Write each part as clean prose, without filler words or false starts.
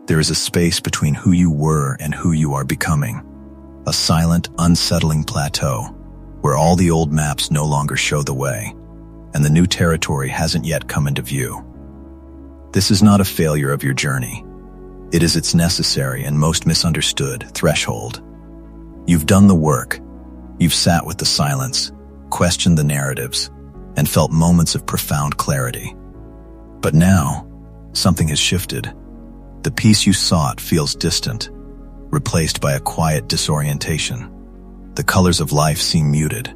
There is a space between who you were and who you are becoming. A silent, unsettling plateau where all the old maps no longer show the way, and the new territory hasn't yet come into view. This is not a failure of your journey. It is its necessary and most misunderstood threshold. You've done the work. You've sat with the silence, questioned the narratives, and felt moments of profound clarity. But now, something has shifted. The peace you sought feels distant, replaced by a quiet disorientation. The colors of life seem muted.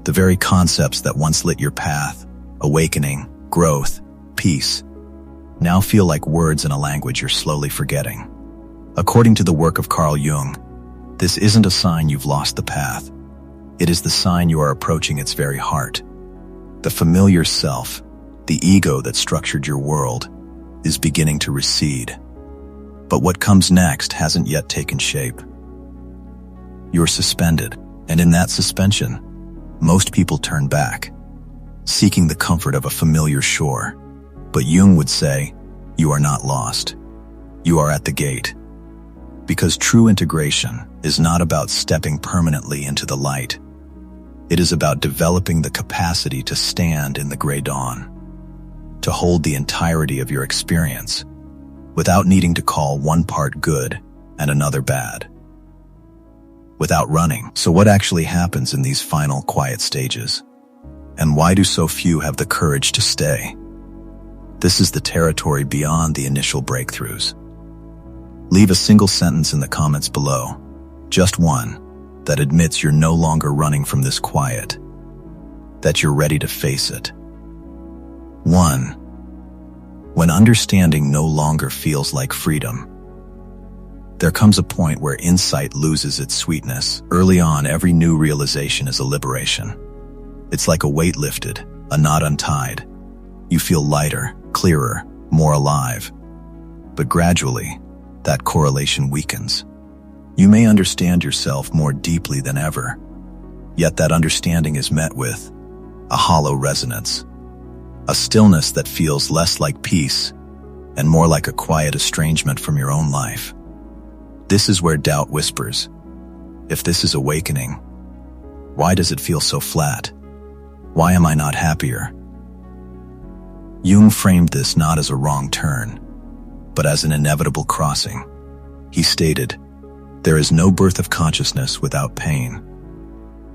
The very concepts that once lit your path, awakening, growth, peace, now feel like words in a language you're slowly forgetting. According to the work of Carl Jung, this isn't a sign you've lost the path. It is the sign you are approaching its very heart. The familiar self, the ego that structured your world, is beginning to recede. But what comes next hasn't yet taken shape. You're suspended, and in that suspension, most people turn back, seeking the comfort of a familiar shore. But Jung would say, you are not lost. You are at the gate. Because true integration is not about stepping permanently into the light. It is about developing the capacity to stand in the gray dawn, to hold the entirety of your experience, without needing to call one part good and another bad. Without running. So what actually happens in these final quiet stages? And why do so few have the courage to stay? This is the territory beyond the initial breakthroughs. Leave a single sentence in the comments below, just one, that admits you're no longer running from this quiet, that you're ready to face it. 1. When understanding no longer feels like freedom. There comes a point where insight loses its sweetness. Early on, every new realization is a liberation. It's like a weight lifted, a knot untied. You feel lighter, clearer, more alive. But gradually, that correlation weakens. You may understand yourself more deeply than ever, yet that understanding is met with a hollow resonance, a stillness that feels less like peace and more like a quiet estrangement from your own life. This is where doubt whispers. If this is awakening, why does it feel so flat? Why am I not happier? Jung framed this not as a wrong turn, but as an inevitable crossing. He stated, there is no birth of consciousness without pain.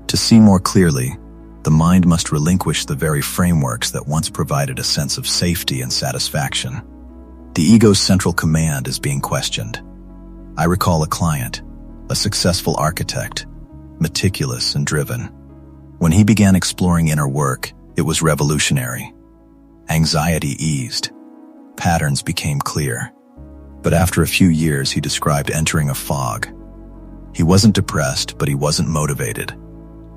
To see more clearly, the mind must relinquish the very frameworks that once provided a sense of safety and satisfaction. The ego's central command is being questioned. I recall a client, a successful architect, meticulous and driven. When he began exploring inner work, it was revolutionary. Anxiety eased. Patterns became clear. But after a few years, he described entering a fog. He wasn't depressed, but he wasn't motivated.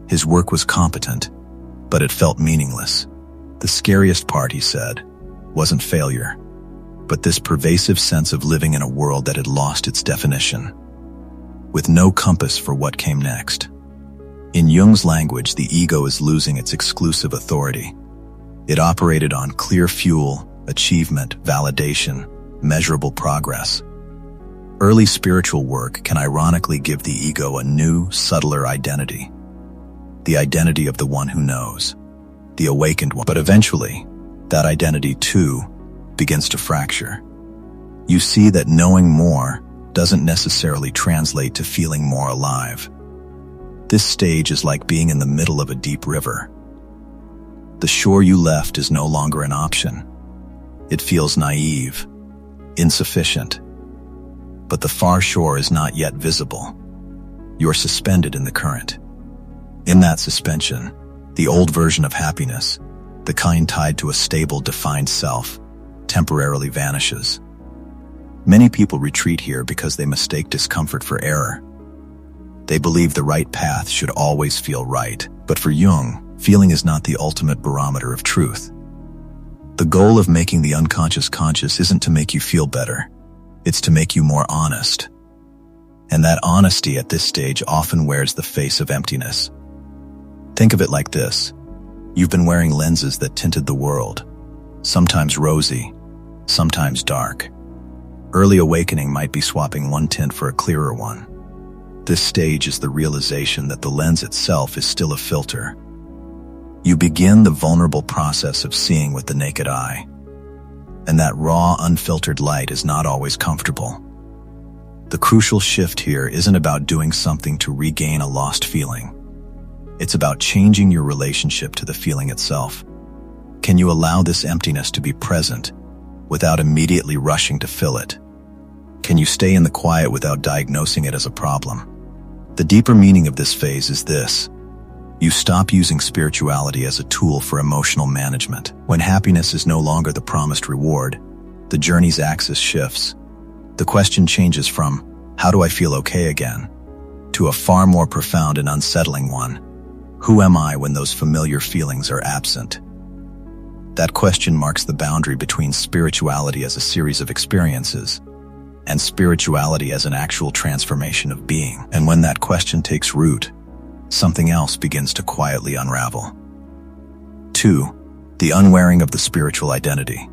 His work was competent, but it felt meaningless. The scariest part, he said, wasn't failure, but this pervasive sense of living in a world that had lost its definition, with no compass for what came next. In Jung's language, the ego is losing its exclusive authority. It operated on clear fuel, achievement, validation, measurable progress. Early spiritual work can ironically give the ego a new, subtler identity. The identity of the one who knows, the awakened one. But eventually, that identity too begins to fracture. You see that knowing more doesn't necessarily translate to feeling more alive. This stage is like being in the middle of a deep river. The shore you left is no longer an option. It feels naive, insufficient. But the far shore is not yet visible. You're suspended in the current. In that suspension, the old version of happiness, the kind tied to a stable, defined self, temporarily vanishes. Many people retreat here because they mistake discomfort for error. They believe the right path should always feel right, but for Jung, feeling is not the ultimate barometer of truth. The goal of making the unconscious conscious isn't to make you feel better, it's to make you more honest. And that honesty at this stage often wears the face of emptiness. Think of it like this. You've been wearing lenses that tinted the world, sometimes rosy, sometimes dark. Early awakening might be swapping one tint for a clearer one. This stage is the realization that the lens itself is still a filter. You begin the vulnerable process of seeing with the naked eye, and that raw, unfiltered light is not always comfortable. The crucial shift here isn't about doing something to regain a lost feeling. It's about changing your relationship to the feeling itself. Can you allow this emptiness to be present without immediately rushing to fill it? Can you stay in the quiet without diagnosing it as a problem? The deeper meaning of this phase is this: you stop using spirituality as a tool for emotional management. When happiness is no longer the promised reward, the journey's axis shifts. The question changes from, how do I feel okay again, to a far more profound and unsettling one: who am I when those familiar feelings are absent? That question marks the boundary between spirituality as a series of experiences and spirituality as an actual transformation of being. And when that question takes root, something else begins to quietly unravel. 2. The unwearing of the spiritual identity.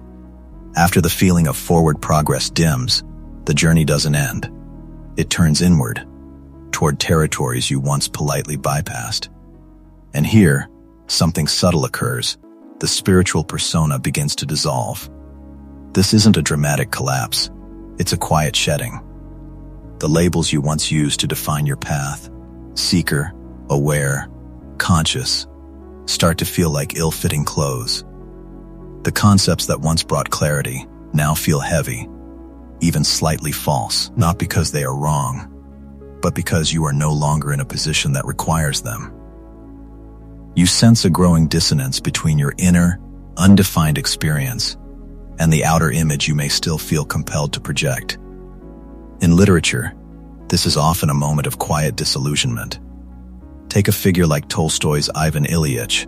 After the feeling of forward progress dims, the journey doesn't end. It turns inward, toward territories you once politely bypassed. And here, something subtle occurs. The spiritual persona begins to dissolve. This isn't a dramatic collapse. It's a quiet shedding. The labels you once used to define your path, seeker, aware, conscious, start to feel like ill-fitting clothes. The concepts that once brought clarity now feel heavy, even slightly false, not because they are wrong, but because you are no longer in a position that requires them. You sense a growing dissonance between your inner, undefined experience and the outer image you may still feel compelled to project. In literature, this is often a moment of quiet disillusionment. Take a figure like Tolstoy's Ivan Ilyich,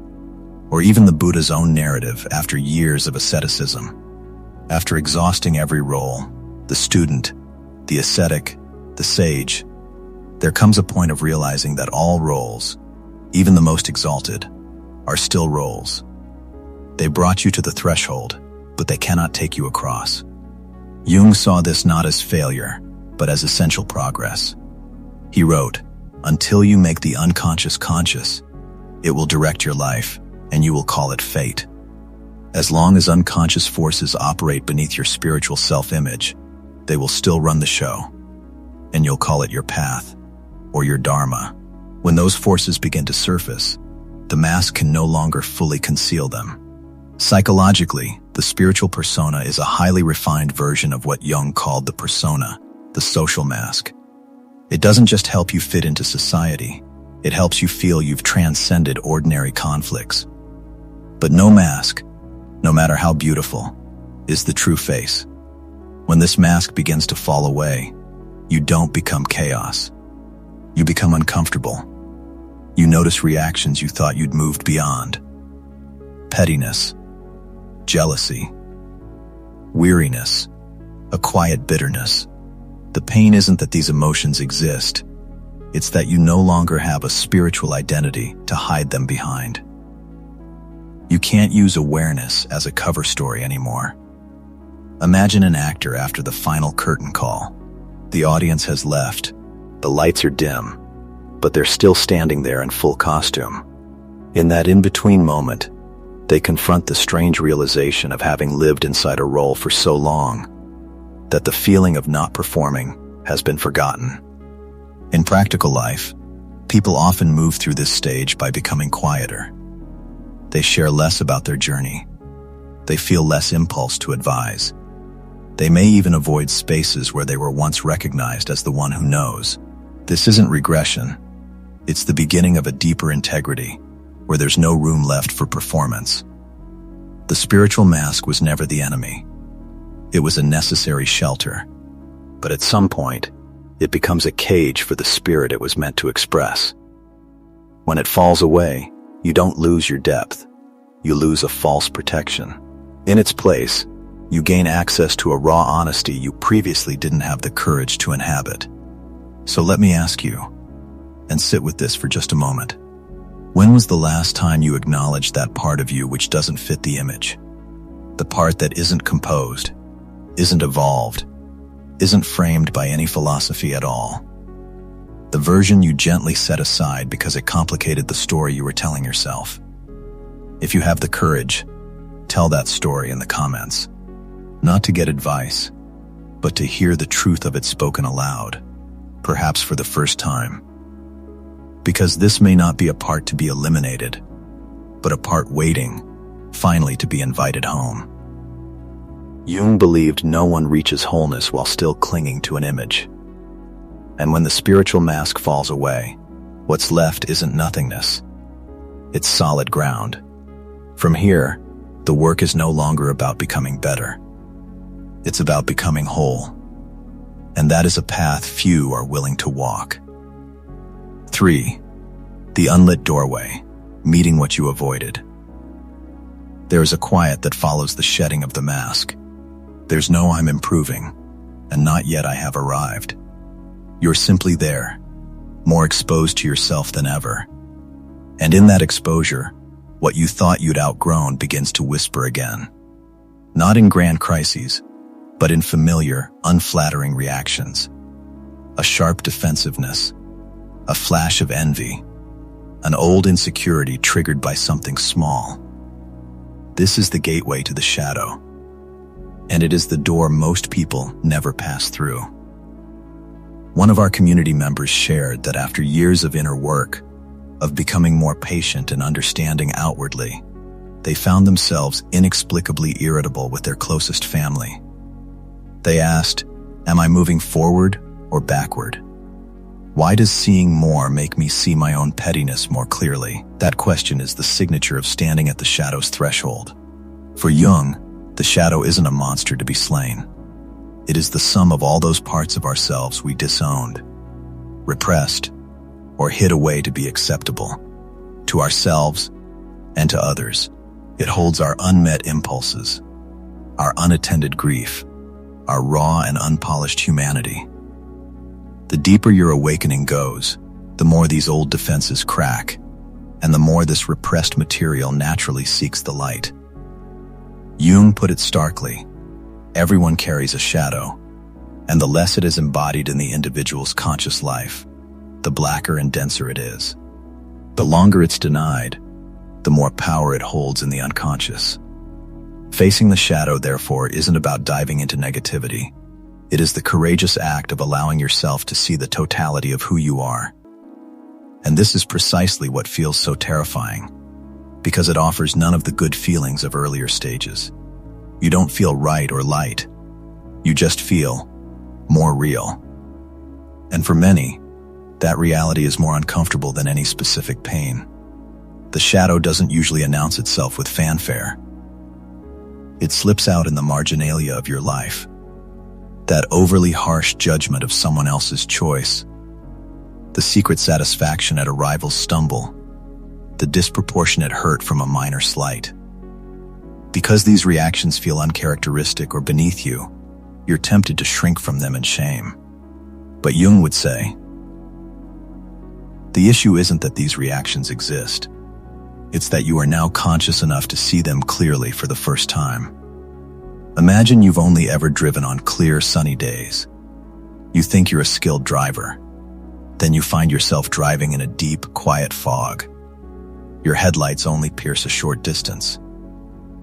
or even the Buddha's own narrative after years of asceticism. After exhausting every role, the student, the ascetic, the sage, there comes a point of realizing that all roles, even the most exalted, are still roles. They brought you to the threshold, but they cannot take you across. Jung saw this not as failure, but as essential progress. He wrote, "Until you make the unconscious conscious, it will direct your life, and you will call it fate. As long as unconscious forces operate beneath your spiritual self-image, they will still run the show, and you'll call it your path, or your dharma. When those forces begin to surface, the mask can no longer fully conceal them." Psychologically, the spiritual persona is a highly refined version of what Jung called the persona, the social mask. It doesn't just help you fit into society, it helps you feel you've transcended ordinary conflicts. But no mask, no matter how beautiful, is the true face. When this mask begins to fall away, you don't become chaos. You become uncomfortable. You notice reactions you thought you'd moved beyond. Pettiness, jealousy, weariness, a quiet bitterness. The pain isn't that these emotions exist. It's that you no longer have a spiritual identity to hide them behind. You can't use awareness as a cover story anymore. Imagine an actor after the final curtain call. The audience has left. The lights are dim, but they're still standing there in full costume. In that in-between moment, they confront the strange realization of having lived inside a role for so long that the feeling of not performing has been forgotten. In practical life, people often move through this stage by becoming quieter. They share less about their journey. They feel less impulse to advise. They may even avoid spaces where they were once recognized as the one who knows. This isn't regression. It's the beginning of a deeper integrity, where there's no room left for performance. The spiritual mask was never the enemy. It was a necessary shelter. But at some point, it becomes a cage for the spirit it was meant to express. When it falls away, you don't lose your depth. You lose a false protection. In its place, you gain access to a raw honesty you previously didn't have the courage to inhabit. So let me ask you, and sit with this for just a moment. When was the last time you acknowledged that part of you which doesn't fit the image? The part that isn't composed, isn't evolved, isn't framed by any philosophy at all. The version you gently set aside because it complicated the story you were telling yourself. If you have the courage, tell that story in the comments. Not to get advice, but to hear the truth of it spoken aloud, perhaps for the first time. Because this may not be a part to be eliminated, but a part waiting, finally to be invited home. Jung believed no one reaches wholeness while still clinging to an image. And when the spiritual mask falls away, what's left isn't nothingness. It's solid ground. From here, the work is no longer about becoming better. It's about becoming whole. And that is a path few are willing to walk. 3. The unlit doorway, meeting what you avoided. There is a quiet that follows the shedding of the mask. There's no I'm improving, and not yet I have arrived. You're simply there, more exposed to yourself than ever. And in that exposure, what you thought you'd outgrown begins to whisper again. Not in grand crises, but in familiar, unflattering reactions. A sharp defensiveness, a flash of envy, an old insecurity triggered by something small. This is the gateway to the shadow, and it is the door most people never pass through. One of our community members shared that after years of inner work, of becoming more patient and understanding outwardly, they found themselves inexplicably irritable with their closest family. They asked, "Am I moving forward or backward? Why does seeing more make me see my own pettiness more clearly?" That question is the signature of standing at the shadow's threshold. For Jung, the shadow isn't a monster to be slain. It is the sum of all those parts of ourselves we disowned, repressed, or hid away to be acceptable, to ourselves and to others. It holds our unmet impulses, our unattended grief, our raw and unpolished humanity. The deeper your awakening goes, the more these old defenses crack, and the more this repressed material naturally seeks the light. Jung put it starkly: everyone carries a shadow, and the less it is embodied in the individual's conscious life, the blacker and denser it is. The longer it's denied, the more power it holds in the unconscious. Facing the shadow, therefore, isn't about diving into negativity. It is the courageous act of allowing yourself to see the totality of who you are. And this is precisely what feels so terrifying, because it offers none of the good feelings of earlier stages. You don't feel right or light. You just feel more real. And for many, that reality is more uncomfortable than any specific pain. The shadow doesn't usually announce itself with fanfare. It slips out in the marginalia of your life. That overly harsh judgment of someone else's choice, the secret satisfaction at a rival's stumble, the disproportionate hurt from a minor slight. Because these reactions feel uncharacteristic or beneath you, you're tempted to shrink from them in shame. But Jung would say, the issue isn't that these reactions exist. It's that you are now conscious enough to see them clearly for the first time. Imagine you've only ever driven on clear, sunny days. You think you're a skilled driver. Then you find yourself driving in a deep, quiet fog. Your headlights only pierce a short distance.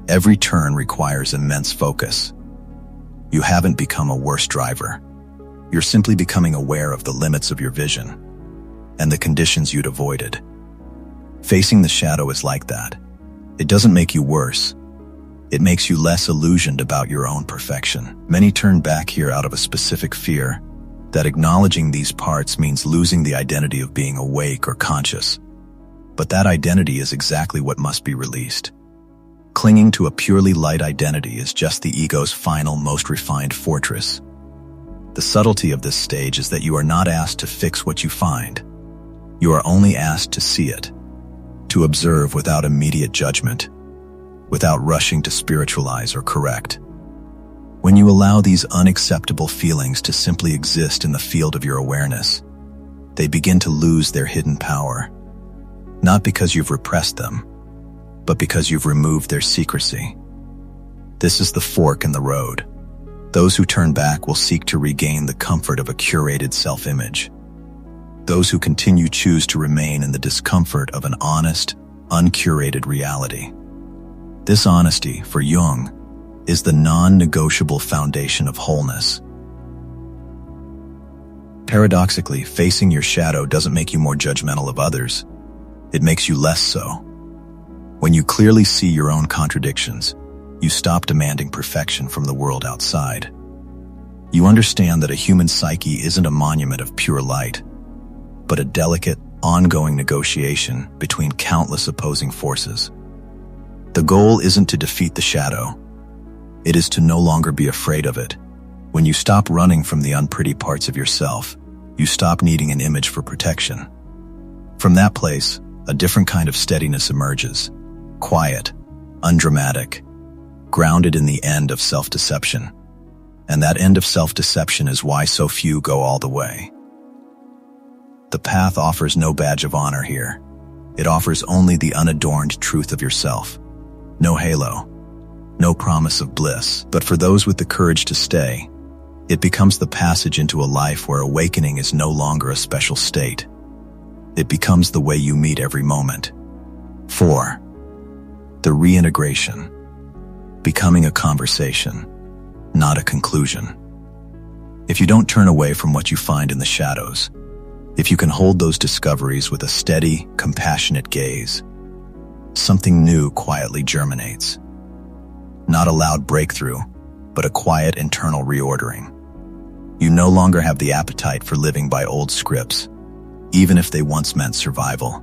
Every turn requires immense focus. You haven't become a worse driver. You're simply becoming aware of the limits of your vision and the conditions you'd avoided. Facing the shadow is like that. It doesn't make you worse. It makes you less illusioned about your own perfection. Many turn back here out of a specific fear that acknowledging these parts means losing the identity of being awake or conscious. But that identity is exactly what must be released. Clinging to a purely light identity is just the ego's final, most refined fortress. The subtlety of this stage is that you are not asked to fix what you find. You are only asked to see it, to observe without immediate judgment, without rushing to spiritualize or correct. When you allow these unacceptable feelings to simply exist in the field of your awareness, they begin to lose their hidden power, not because you've repressed them, but because you've removed their secrecy. This is the fork in the road. Those who turn back will seek to regain the comfort of a curated self-image. Those who continue choose to remain in the discomfort of an honest, uncurated reality. This honesty, for Jung, is the non-negotiable foundation of wholeness. Paradoxically, facing your shadow doesn't make you more judgmental of others. It makes you less so. When you clearly see your own contradictions, you stop demanding perfection from the world outside. You understand that a human psyche isn't a monument of pure light, but a delicate, ongoing negotiation between countless opposing forces. The goal isn't to defeat the shadow. It is to no longer be afraid of it. When you stop running from the unpretty parts of yourself, you stop needing an image for protection. From that place, a different kind of steadiness emerges. Quiet, undramatic, grounded in the end of self-deception. And that end of self-deception is why so few go all the way. The path offers no badge of honor here. It offers only the unadorned truth of yourself. No halo, no promise of bliss. But for those with the courage to stay, it becomes the passage into a life where awakening is no longer a special state. It becomes the way you meet every moment. 4. The reintegration. Becoming a conversation, not a conclusion. If you don't turn away from what you find in the shadows, if you can hold those discoveries with a steady, compassionate gaze, something new quietly germinates. Not a loud breakthrough, but a quiet internal reordering. You no longer have the appetite for living by old scripts, even if they once meant survival.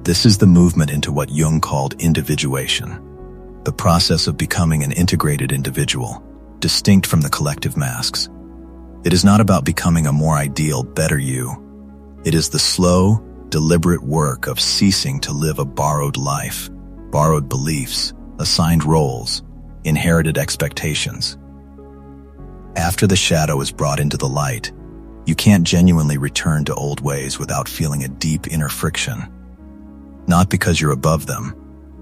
This is the movement into what Jung called individuation, the process of becoming an integrated individual, distinct from the collective masks. It is not about becoming a more ideal, better you. It is the slow, deliberate work of ceasing to live a borrowed life, borrowed beliefs, assigned roles, inherited expectations. After the shadow is brought into the light, you can't genuinely return to old ways without feeling a deep inner friction. Not because you're above them,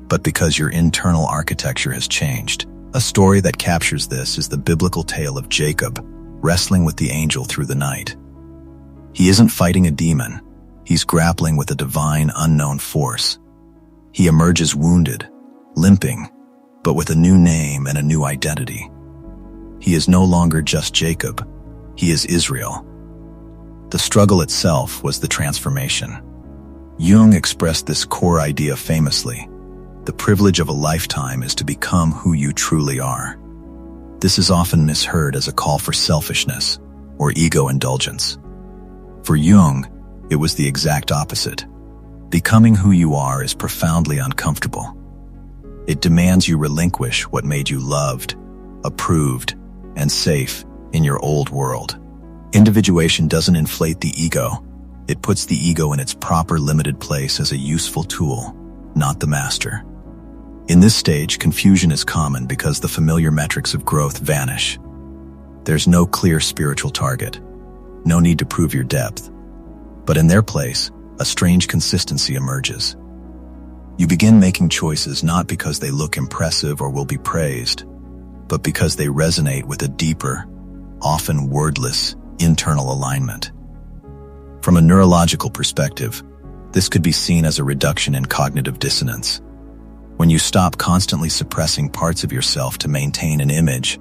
but because your internal architecture has changed. A story that captures this is the biblical tale of Jacob wrestling with the angel through the night. He isn't fighting a demon, he's grappling with a divine unknown force. He emerges wounded, limping, but with a new name and a new identity. He is no longer just Jacob, he is Israel. The struggle itself was the transformation. Jung expressed this core idea famously. The privilege of a lifetime is to become who you truly are. This is often misheard as a call for selfishness or ego indulgence. For Jung, it was the exact opposite. Becoming who you are is profoundly uncomfortable. It demands you relinquish what made you loved, approved, and safe in your old world. Individuation doesn't inflate the ego. It puts the ego in its proper limited place as a useful tool, not the master. In this stage, confusion is common because the familiar metrics of growth vanish. There's no clear spiritual target, no need to prove your depth. But in their place, a strange consistency emerges. You begin making choices not because they look impressive or will be praised, but because they resonate with a deeper, often wordless, internal alignment. From a neurological perspective, this could be seen as a reduction in cognitive dissonance. When you stop constantly suppressing parts of yourself to maintain an image,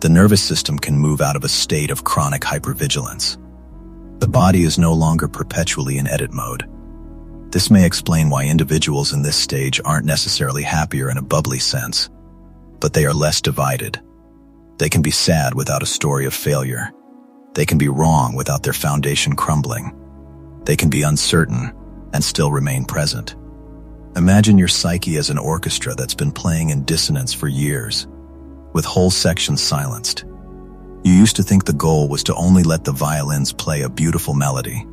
the nervous system can move out of a state of chronic hypervigilance. The body is no longer perpetually in edit mode. This may explain why individuals in this stage aren't necessarily happier in a bubbly sense, but they are less divided. They can be sad without a story of failure. They can be wrong without their foundation crumbling. They can be uncertain and still remain present. Imagine your psyche as an orchestra that's been playing in dissonance for years, with whole sections silenced. You used to think the goal was to only let the violins play a beautiful melody,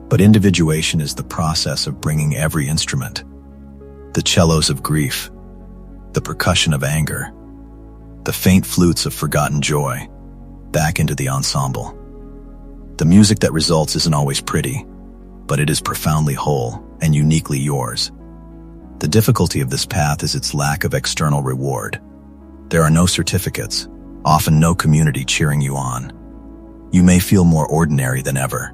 but individuation is the process of bringing every instrument, the cellos of grief, the percussion of anger, the faint flutes of forgotten joy, back into the ensemble. The music that results isn't always pretty, but it is profoundly whole and uniquely yours. The difficulty of this path is its lack of external reward. There are no certificates, often no community cheering you on. You may feel more ordinary than ever,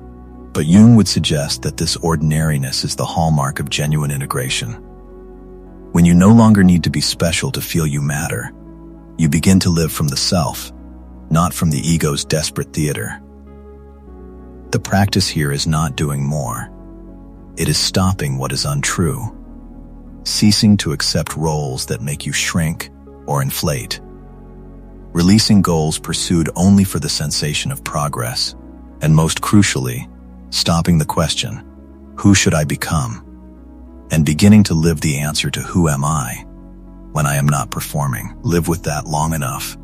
but Jung would suggest that this ordinariness is the hallmark of genuine integration. When you no longer need to be special to feel you matter, you begin to live from the self, not from the ego's desperate theater. The practice here is not doing more. It is stopping what is untrue, ceasing to accept roles that make you shrink or inflate, releasing goals pursued only for the sensation of progress, and most crucially, stopping the question, who should I become? And beginning to live the answer to who am I when I am not performing. Live with that long enough,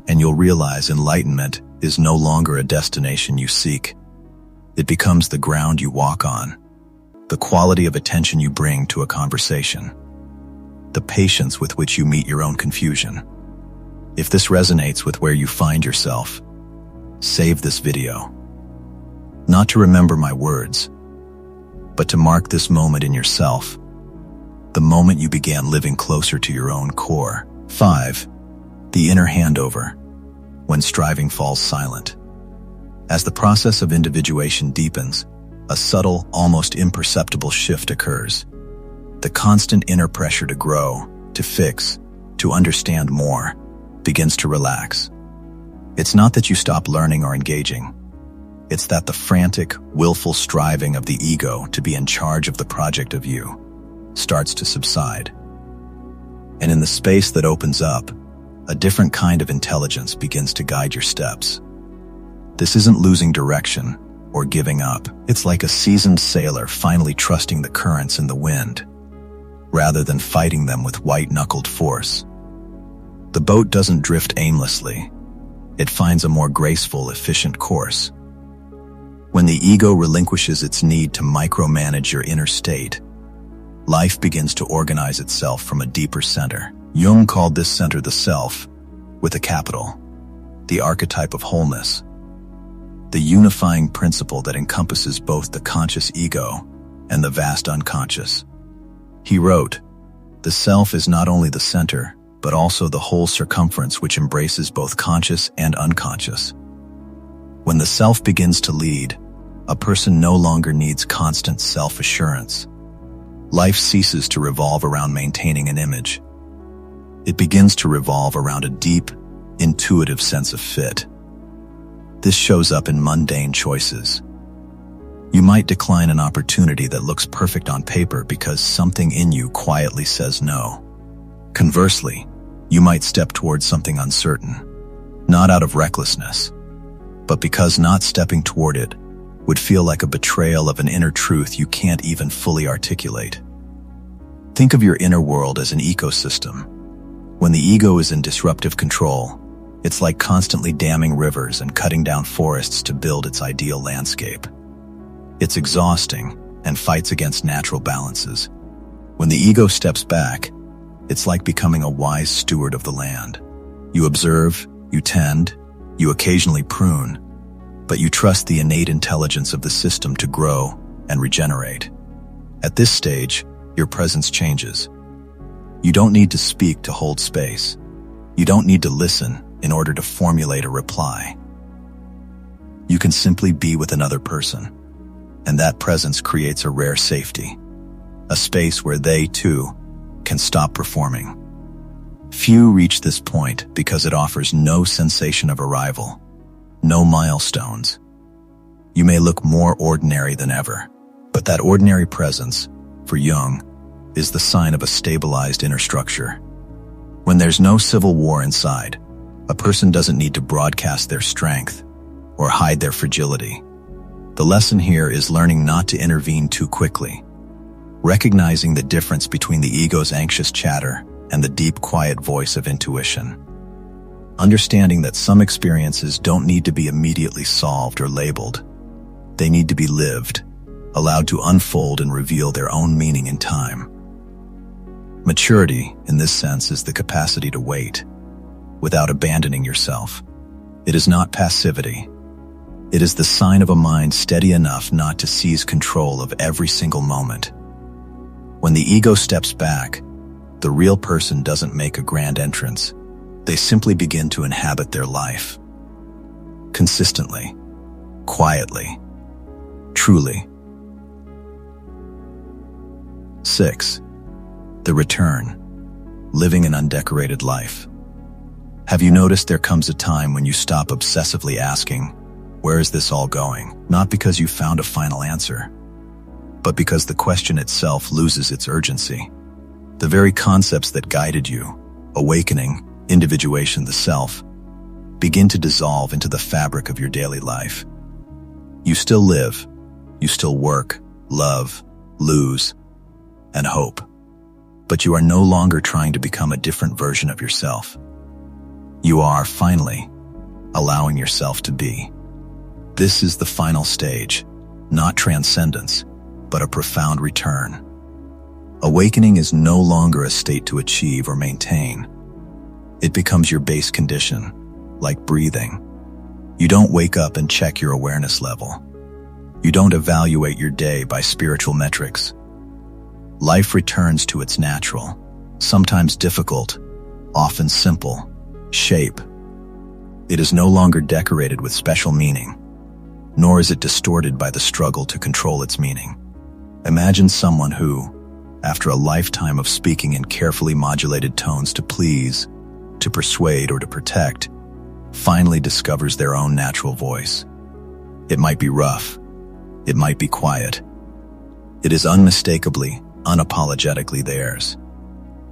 and you'll realize enlightenment is no longer a destination you seek. It becomes the ground you walk on, the quality of attention you bring to a conversation, the patience with which you meet your own confusion. If this resonates with where you find yourself, save this video. Not to remember my words, but to mark this moment in yourself, the moment you began living closer to your own core. 5. The inner handover, when striving falls silent. As the process of individuation deepens, a subtle, almost imperceptible shift occurs. The constant inner pressure to grow, to fix, to understand more, begins to relax. It's not that you stop learning or engaging. It's that the frantic, willful striving of the ego to be in charge of the project of you starts to subside. And in the space that opens up, a different kind of intelligence begins to guide your steps. This isn't losing direction or giving up. It's like a seasoned sailor finally trusting the currents in the wind, rather than fighting them with white-knuckled force. The boat doesn't drift aimlessly. It finds a more graceful, efficient course. When the ego relinquishes its need to micromanage your inner state, life begins to organize itself from a deeper center. Jung called this center the self, with a capital, the archetype of wholeness, the unifying principle that encompasses both the conscious ego and the vast unconscious. He wrote, "The self is not only the center, but also the whole circumference which embraces both conscious and unconscious." When the self begins to lead, a person no longer needs constant self-assurance. Life ceases to revolve around maintaining an image. It begins to revolve around a deep, intuitive sense of fit. This shows up in mundane choices. You might decline an opportunity that looks perfect on paper because something in you quietly says no. Conversely, you might step towards something uncertain, not out of recklessness, but because not stepping toward it would feel like a betrayal of an inner truth you can't even fully articulate. Think of your inner world as an ecosystem. When the ego is in disruptive control, it's like constantly damming rivers and cutting down forests to build its ideal landscape. It's exhausting and fights against natural balances. When the ego steps back, it's like becoming a wise steward of the land. You observe, you tend, you occasionally prune, but you trust the innate intelligence of the system to grow and regenerate. At this stage, your presence changes. You don't need to speak to hold space. You don't need to listen in order to formulate a reply. You can simply be with another person, and that presence creates a rare safety, a space where they, too, can stop performing. Few reach this point because it offers no sensation of arrival, no milestones. You may look more ordinary than ever, but that ordinary presence, for Jung, is the sign of a stabilized inner structure. When there's no civil war inside, a person doesn't need to broadcast their strength or hide their fragility. The lesson here is learning not to intervene too quickly, recognizing the difference between the ego's anxious chatter and the deep, quiet voice of intuition. Understanding that some experiences don't need to be immediately solved or labeled. They need to be lived, allowed to unfold and reveal their own meaning in time. Maturity, in this sense, is the capacity to wait, without abandoning yourself. It is not passivity. It is the sign of a mind steady enough not to seize control of every single moment. When the ego steps back, the real person doesn't make a grand entrance. They simply begin to inhabit their life. Consistently, quietly, truly. 6. The return. Living an undecorated life. Have you noticed there comes a time when you stop obsessively asking, where is this all going? Not because you found a final answer, but because the question itself loses its urgency. The very concepts that guided you, awakening, individuation, the self, begin to dissolve into the fabric of your daily life. You still live, you still work, love, lose, and hope. But you are no longer trying to become a different version of yourself. You are, finally, allowing yourself to be. This is the final stage, not transcendence, but a profound return. Awakening is no longer a state to achieve or maintain. It becomes your base condition, like breathing. You don't wake up and check your awareness level. You don't evaluate your day by spiritual metrics. Life returns to its natural, sometimes difficult, often simple, shape. It is no longer decorated with special meaning, nor is it distorted by the struggle to control its meaning. Imagine someone who, after a lifetime of speaking in carefully modulated tones to please, to persuade, or to protect, finally discovers their own natural voice. It might be rough. It might be quiet. It is unmistakably, unapologetically theirs.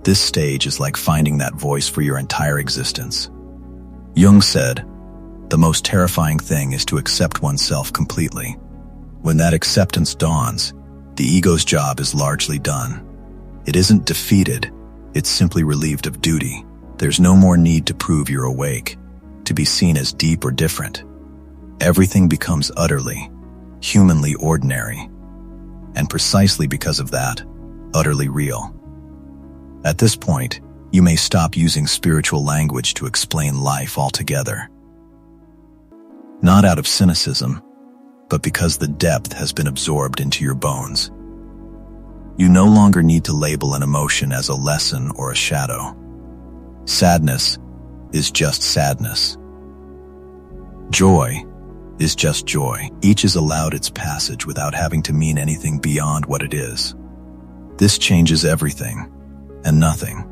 This stage is like finding that voice for your entire existence. Jung said, the most terrifying thing is to accept oneself completely. When that acceptance dawns, the ego's job is largely done. It isn't defeated, it's simply relieved of duty. There's no more need to prove you're awake, to be seen as deep or different. Everything becomes utterly, humanly ordinary, and precisely because of that, utterly real. At this point, you may stop using spiritual language to explain life altogether. Not out of cynicism, but because the depth has been absorbed into your bones. You no longer need to label an emotion as a lesson or a shadow. Sadness is just sadness. Joy is just joy. Each is allowed its passage without having to mean anything beyond what it is. This changes everything and nothing.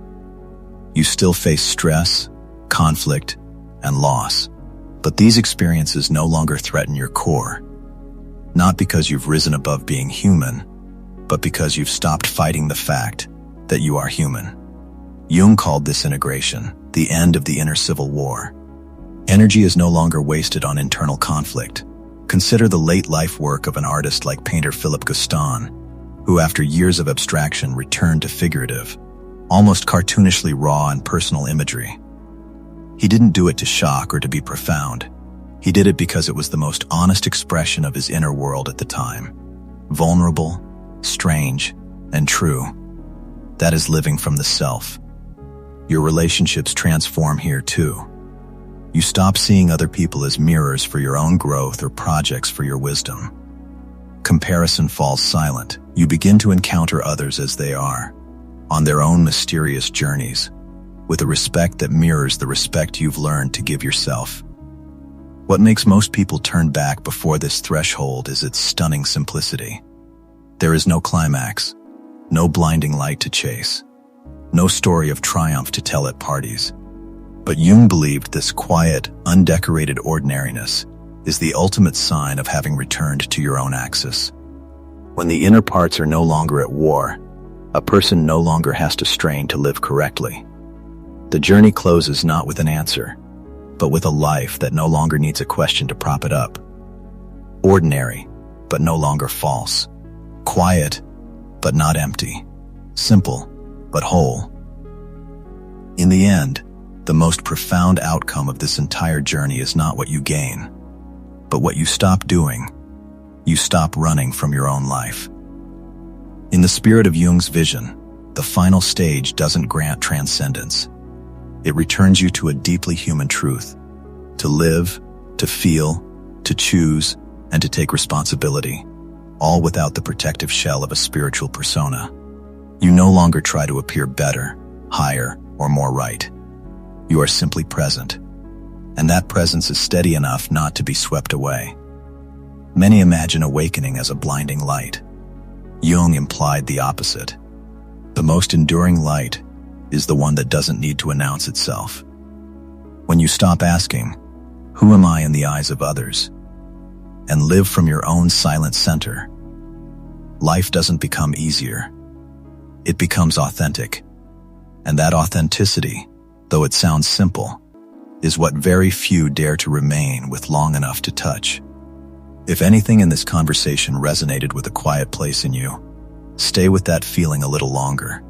You still face stress, conflict, and loss, but these experiences no longer threaten your core. Not because you've risen above being human, but because you've stopped fighting the fact that you are human. Jung called this integration the end of the inner civil war. Energy is no longer wasted on internal conflict. Consider the late life work of an artist like painter Philip Guston, who after years of abstraction returned to figurative, almost cartoonishly raw and personal imagery. He didn't do it to shock or to be profound. He did it because it was the most honest expression of his inner world at the time. Vulnerable, strange, and true. That is living from the self. Your relationships transform here too. You stop seeing other people as mirrors for your own growth or projects for your wisdom. Comparison falls silent. You begin to encounter others as they are, on their own mysterious journeys, with a respect that mirrors the respect you've learned to give yourself. What makes most people turn back before this threshold is its stunning simplicity. There is no climax, no blinding light to chase, no story of triumph to tell at parties. But Jung believed this quiet, undecorated ordinariness is the ultimate sign of having returned to your own axis. When the inner parts are no longer at war, a person no longer has to strain to live correctly. The journey closes not with an answer, but with a life that no longer needs a question to prop it up. Ordinary, but no longer false. Quiet, but not empty. Simple, but whole. In the end, the most profound outcome of this entire journey is not what you gain, but what you stop doing. You stop running from your own life. In the spirit of Jung's vision, the final stage doesn't grant transcendence. It returns you to a deeply human truth: to live, to feel, to choose, and to take responsibility, all without the protective shell of a spiritual persona. You no longer try to appear better, higher, or more right. You are simply present, and that presence is steady enough not to be swept away. Many imagine awakening as a blinding light. Jung implied the opposite. The most enduring light is the one that doesn't need to announce itself. When you stop asking, "Who am I in the eyes of others?" and live from your own silent center, life doesn't become easier. It becomes authentic. And that authenticity, though it sounds simple, is what very few dare to remain with long enough to touch. If anything in this conversation resonated with a quiet place in you, stay with that feeling a little longer.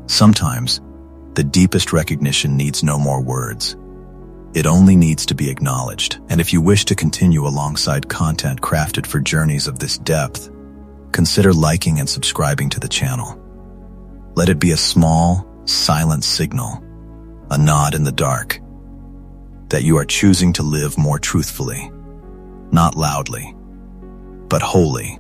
Sometimes, the deepest recognition needs no more words. It only needs to be acknowledged. And if you wish to continue alongside content crafted for journeys of this depth, consider liking and subscribing to the channel. Let it be a small, silent signal, a nod in the dark, that you are choosing to live more truthfully, not loudly, but wholly.